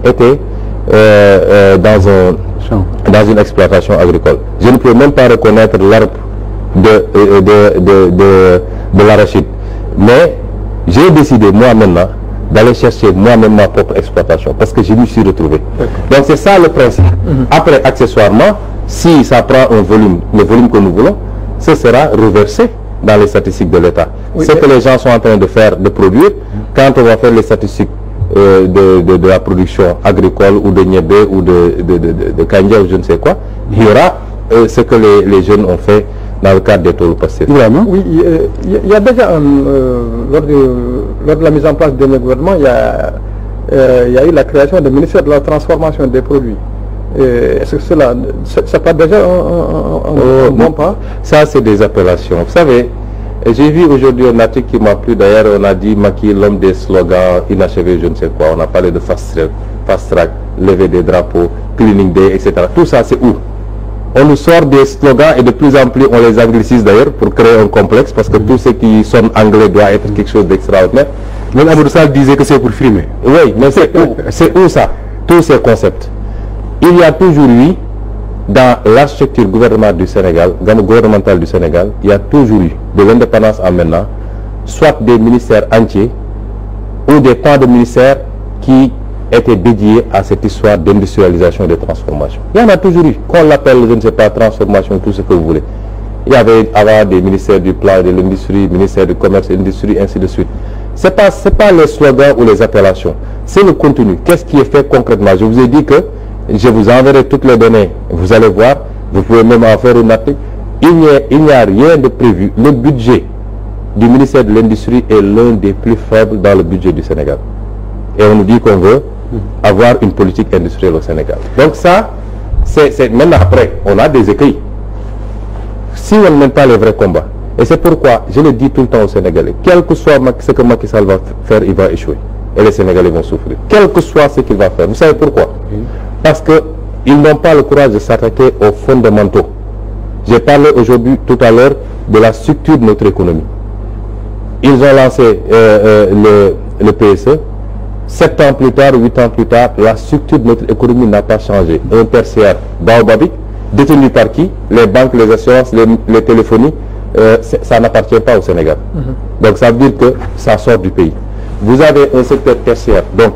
été dans une exploitation agricole. Je ne peux même pas reconnaître l'arbre de l'arachide. Mais j'ai décidé, moi maintenant, d'aller chercher moi-même ma propre exploitation parce que je me suis retrouvé. Donc c'est ça le principe. Après, accessoirement, si ça prend un volume, le volume que nous voulons, ce sera reversé dans les statistiques de l'État. Ce que les gens sont en train de faire, de produire, quand on va faire les statistiques de la production agricole ou de niébé ou de kanja ou je ne sais quoi, il y aura ce que les jeunes ont fait dans le cadre des taux passés. Oui, il y a déjà lors de la mise en place de nos gouvernements, il y a eu la création du ministère de la transformation des produits. Est-ce que cela, ça part déjà un bon pas? Ça, c'est des appellations. Vous savez, j'ai vu aujourd'hui un article qui m'a plu. D'ailleurs, on a dit Macky, l'homme des slogans inachevés, je ne sais quoi. On a parlé de fast track, lever des drapeaux, cleaning day, etc. Tout ça, c'est où? On nous sort des slogans et de plus en plus on les anglicise d'ailleurs pour créer un complexe parce que tout ce qui sonne anglais doit être quelque chose d'extraordinaire. Même Amadou Sall disait que c'est pour frimer. Oui, mais c'est où ça? Tous ces concepts. Il y a toujours eu, dans l'architecture gouvernementale du Sénégal, il y a toujours eu, de l'indépendance en maintenant, soit des ministères entiers ou des pans de ministères qui étaient dédiés à cette histoire d'industrialisation et de transformation. Il y en a toujours eu. Qu'on l'appelle, je ne sais pas, transformation, tout ce que vous voulez. Il y avait avant des ministères du plan et de l'industrie, ministère du commerce et de l'industrie, ainsi de suite. Ce n'est pas les slogans ou les appellations. C'est le contenu. Qu'est-ce qui est fait concrètement? Je vous ai dit que je vous enverrai toutes les données. Vous allez voir. Vous pouvez même en faire une article. Il n'y a rien de prévu. Le budget du ministère de l'Industrie est l'un des plus faibles dans le budget du Sénégal. Et on nous dit qu'on veut avoir une politique industrielle au Sénégal. Donc ça, c'est même après, on a des écrits. Si on ne mène pas les vrais combats, et c'est pourquoi je le dis tout le temps aux Sénégalais, quel que soit ce que Macky Sall va faire, il va échouer. Et les Sénégalais vont souffrir. Quel que soit ce qu'il va faire. Vous savez pourquoi? Parce qu'ils n'ont pas le courage de s'attaquer aux fondamentaux. J'ai parlé aujourd'hui, tout à l'heure, de la structure de notre économie. Ils ont lancé le PSE. 7 ans plus tard, 8 ans plus tard, la structure de notre économie n'a pas changé. Un tertiaire baobabique, détenu par qui? Les banques, les assurances, les téléphonies, ça n'appartient pas au Sénégal. Donc ça veut dire que ça sort du pays. Vous avez un secteur tertiaire, donc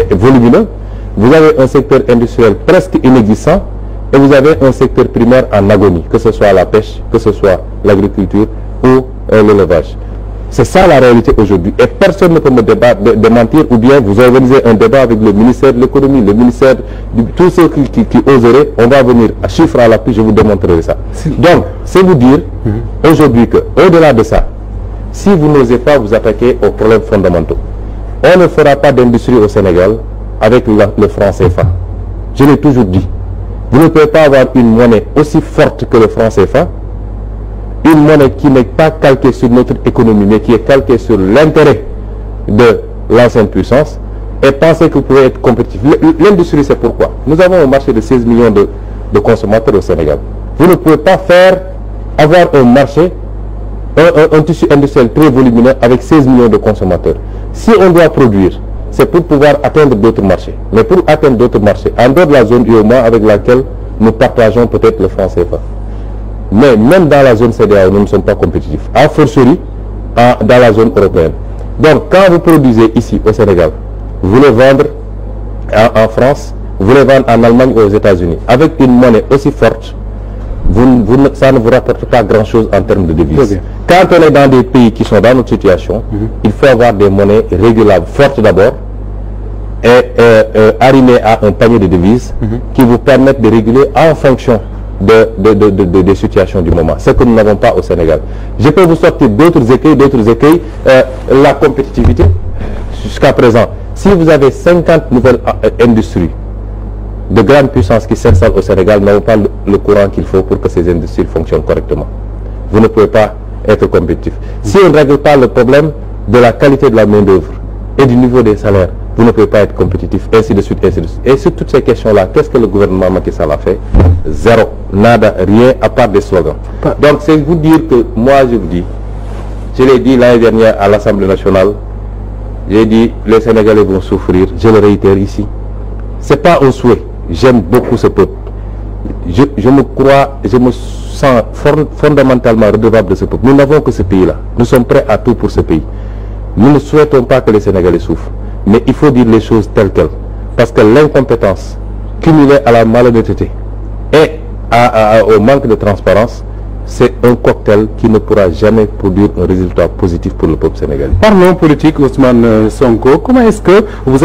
volumineux, vous avez un secteur industriel presque inexistant, et vous avez un secteur primaire en agonie, que ce soit la pêche, que ce soit l'agriculture ou l'élevage. C'est ça la réalité aujourd'hui. Et personne ne peut me démentir, ou bien vous organisez un débat avec le ministère de l'économie, le ministère de tous ceux qui oseraient, on va venir à chiffre à l'appui, je vous démontrerai ça. Donc, c'est vous dire aujourd'hui qu'au-delà de ça, si vous n'osez pas vous attaquer aux problèmes fondamentaux, on ne fera pas d'industrie au Sénégal avec le franc CFA. Je l'ai toujours dit. Vous ne pouvez pas avoir une monnaie aussi forte que le franc CFA, une monnaie qui n'est pas calquée sur notre économie, mais qui est calquée sur l'intérêt de l'ancienne puissance, et penser que vous pouvez être compétitif. L'industrie, c'est pourquoi. Nous avons un marché de 16 millions de consommateurs au Sénégal. Vous ne pouvez pas avoir un marché, un tissu industriel très volumineux avec 16 millions de consommateurs. Si on doit produire, c'est pour pouvoir atteindre d'autres marchés. Mais pour atteindre d'autres marchés, en dehors de la zone UEMOA avec laquelle nous partageons peut-être le franc CFA. Mais même dans la zone CEDEAO, nous ne sommes pas compétitifs. A fortiori, dans la zone européenne. Donc, quand vous produisez ici, au Sénégal, vous voulez vendre en France, vous voulez vendre en Allemagne ou aux États-Unis, avec une monnaie aussi forte, ça ne vous rapporte pas grand-chose en termes de devises. Quand on est dans des pays qui sont dans notre situation, il faut avoir des monnaies régulables, fortes d'abord, et arrimées à un panier de devises qui vous permettent de réguler en fonction des situations du moment. Ce que nous n'avons pas au Sénégal. Je peux vous sortir d'autres écueils. La compétitivité, jusqu'à présent, si vous avez 50 nouvelles industries de grande puissance qui s'installent au Sénégal, n'avons pas le courant qu'il faut pour que ces industries fonctionnent correctement. Vous ne pouvez pas être compétitif. Si on ne règle pas le problème de la qualité de la main-d'œuvre et du niveau des salaires, vous ne pouvez pas être compétitif, ainsi de suite, ainsi de suite. Et sur toutes ces questions-là, qu'est-ce que le gouvernement Macky Sall a fait? Zéro, nada, rien, à part des slogans. Donc c'est vous dire que moi je vous dis, je l'ai dit l'année dernière à l'Assemblée nationale, j'ai dit les Sénégalais vont souffrir, je le réitère ici. c'est pas un souhait. J'aime beaucoup ce peuple. Je me sens fondamentalement redevable de ce peuple. Nous n'avons que ce pays-là. Nous sommes prêts à tout pour ce pays. Nous ne souhaitons pas que les Sénégalais souffrent. Mais il faut dire les choses telles quelles. Parce que l'incompétence, cumulée à la malhonnêteté et au manque de transparence, c'est un cocktail qui ne pourra jamais produire un résultat positif pour le peuple sénégalais. Parlons politique, Ousmane Sonko. Comment est-ce que vous